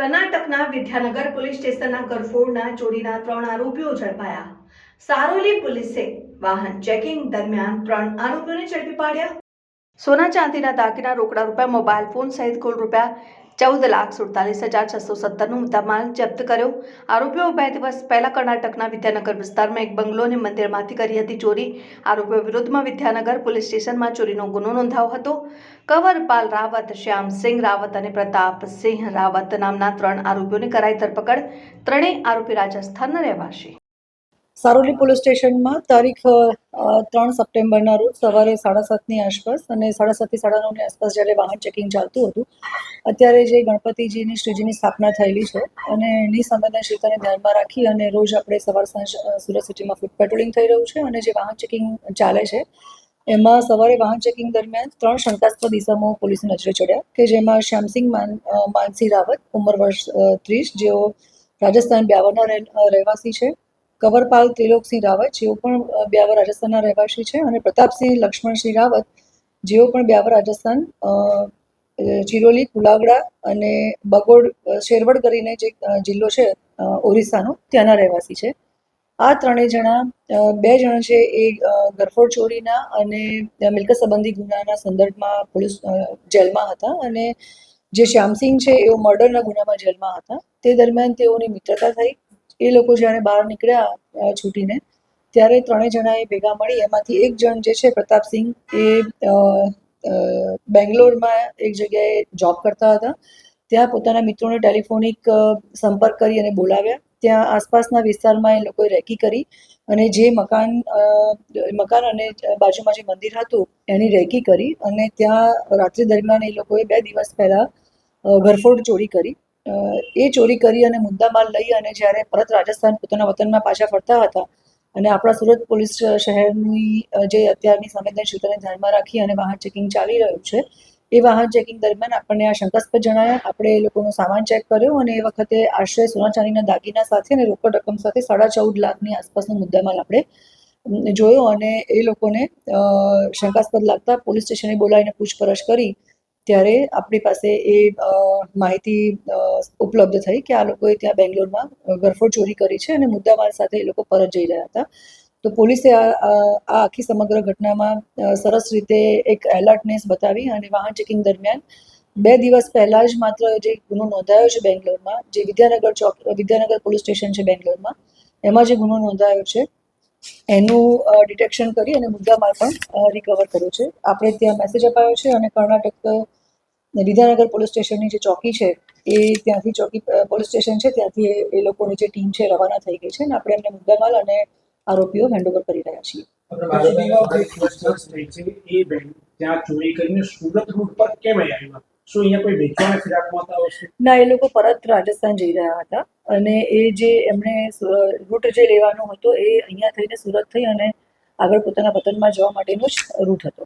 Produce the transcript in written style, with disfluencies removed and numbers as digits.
કર્ણાટકના વિદ્યાનગર પોલીસ સ્ટેશનના ગરફોડના ચોરીના 3 આરોપીઓ ઝડપાયા। સારોલી પોલીસે વાહન ચેકિંગ દરમિયાન 3 આરોપીઓને ઝડપી પાડ્યા। સોના ચાંદીના દાગીના, રોકડા રૂપિયા, મોબાઈલ ફોન સહિત કુલ ₹14,47,617નો મુદ્દામાલ જપ્ત કર્યો। આરોપીઓ 2 દિવસ પહેલા કર્ણાટકના વિદ્યાનગર વિસ્તારમાં એક બંગલો અને મંદિરમાંથી કરી હતી ચોરી। આરોપીઓ વિરુદ્ધમાં વિદ્યાનગર પોલીસ સ્ટેશનમાં ચોરીનો ગુનો નોંધાયો હતો। કંવરપાલ રાવત, શ્યામસિંહ રાવત અને પ્રતાપસિંહ રાવત નામના 3 આરોપીઓની કરાઈ ધરપકડ। ત્રણેય આરોપી રાજસ્થાનના રહેવાસી। સારોલી પોલીસ સ્ટેશનમાં તારીખ 3 સપ્ટેમ્બરના રોજ સવારે 7:30ની આસપાસ અને 7:30થી 9:30ની આસપાસ જ્યારે વાહન ચેકિંગ ચાલતું હતું, અત્યારે જે ગણપતિજીની શ્રીજીની સ્થાપના થયેલી છે અને એની સંવેદનશીલતાને ધ્યાનમાં રાખી અને રોજ આપણે સવાર સાંજ સુરત સિટીમાં ફૂટ પેટ્રોલિંગ થઈ રહ્યું છે અને જે વાહન ચેકિંગ ચાલે છે એમાં સવારે વાહન ચેકિંગ દરમિયાન 3 શંકાસ્પદ ઇસમો પોલીસની નજરે ચડ્યા કે જેમાં શ્યામસિંહ માનસી રાવત, ઉંમર વર્ષ 30, જેઓ રાજસ્થાન બ્યાવરના રહેવાસી છે। કંવરપાલ ત્રિલોકસિંહ રાવત, જેઓ પણ બ્યાવર રાજસ્થાનના રહેવાસી છે, અને પ્રતાપસિંહ લક્ષ્મણસિંહ રાવત, જેઓ પણ બ્યાવર રાજસ્થાન ચિરોલી, કુલાવડા અને બગોડ શેરવડ કરીને જે જિલ્લો છે ઓરિસ્સાનો, ત્યાંના રહેવાસી છે। આ ત્રણેય જણા 2 જણ છે એ ગરફોડ ચોરીના અને મિલકત સંબંધી ગુનાના સંદર્ભમાં પોલીસ જેલમાં હતા, અને જે શ્યામસિંહ છે એઓ મર્ડરના ગુનામાં જેલમાં હતા। તે દરમિયાન તેઓની મિત્રતા થઈ। એ લોકો જ્યારે બહાર નીકળ્યા છૂટીને, ત્યારે ત્રણેય જણાએ ભેગા મળી એમાંથી એક જણ જે છે પ્રતાપસિંહ, એ બેંગ્લોરમાં એક જગ્યાએ જોબ કરતા હતા। ત્યાં પોતાના મિત્રોને ટેલિફોનિક સંપર્ક કરી અને બોલાવ્યા। ત્યાં આસપાસના વિસ્તારમાં એ લોકોએ રેકી કરી અને જે મકાન અને બાજુમાં જે મંદિર હતું એની રેકી કરી, અને ત્યાં રાત્રિ દરમિયાન એ લોકોએ 2 દિવસ પહેલાં ઘરફોડ ચોરી કરી। એ ચોરી કરી અને મુદ્દામાલ લઈ અને જ્યારે પરત રાજસ્થાન પોતાના વતનમાં પાછા ફરતા હતા અને આપણા સુરત પોલીસ શહેરની જે અત્યારની સંવેદનશીલતાને ધ્યાનમાં રાખી અને વાહન ચેકિંગ ચાલી રહ્યું છે, એ વાહન ચેકિંગ દરમિયાન આપણને આ શંકાસ્પદ જણાયા। આપણે એ લોકોનો સામાન ચેક કર્યો અને એ વખતે આશરે સોના ચાંદીના દાગીના સાથે અને રોકડ રકમ સાથે 14.5 લાખની આસપાસનો મુદ્દામાલ આપણે જોયો, અને એ લોકોને શંકાસ્પદ લાગતા પોલીસ સ્ટેશને બોલાવીને પૂછપરછ કરી ત્યારે આપણી પાસે એ માહિતી ઉપલબ્ધ થઈ કે આ લોકોએ ત્યાં બેંગ્લોરમાં ઘરફોડ ચોરી કરી છે અને મુદ્દામાલ સાથે એ લોકો પરત જઈ રહ્યા હતા। તો પોલીસે આ આખી સમગ્ર ઘટનામાં સરસ રીતે એક એલર્ટનેસ બતાવી અને વાહન ચેકિંગ દરમિયાન 2 દિવસ પહેલાં જ માત્ર જે ગુનો નોંધાયો છે બેંગ્લોરમાં, જે વિદ્યાનગર પોલીસ સ્ટેશન છે બેંગ્લોરમાં, એમાં જે ગુનો નોંધાયો છે એનું ડિટેક્શન કરી અને મુદ્દામાલ પણ રિકવર કર્યો છે। આપણે ત્યાં મેસેજ અપાયો છે અને કર્ણાટક વિદ્યાનગર પોલીસ સ્ટેશનની જે ચોકી છે એ ત્યાંથી પોલીસ સ્ટેશન છે ત્યાંથી એ લોકોની જે ટીમ છે રવાના થઈ ગઈ છે અને આપણે એમને મુદ્દામાલ અને આરોપીઓ હેન્ડઓવર કરી રહ્યા છીએ। ત્યાં ચોરી કરીને સુરત રૂટ પર કેમ આવ્યા? શું અહીંયા કોઈ વેચવાના ફિરાકમાં હતા? ના, એ લોકો પરત રાજસ્થાન જઈ રહ્યા હતા અને એ જે એમણે રૂટ જે લેવાનો હતો એ અહીંયા થઈને સુરત થઈ અને આગળ પોતાના વતનમાં જવા માટેનો જ રૂટ હતો।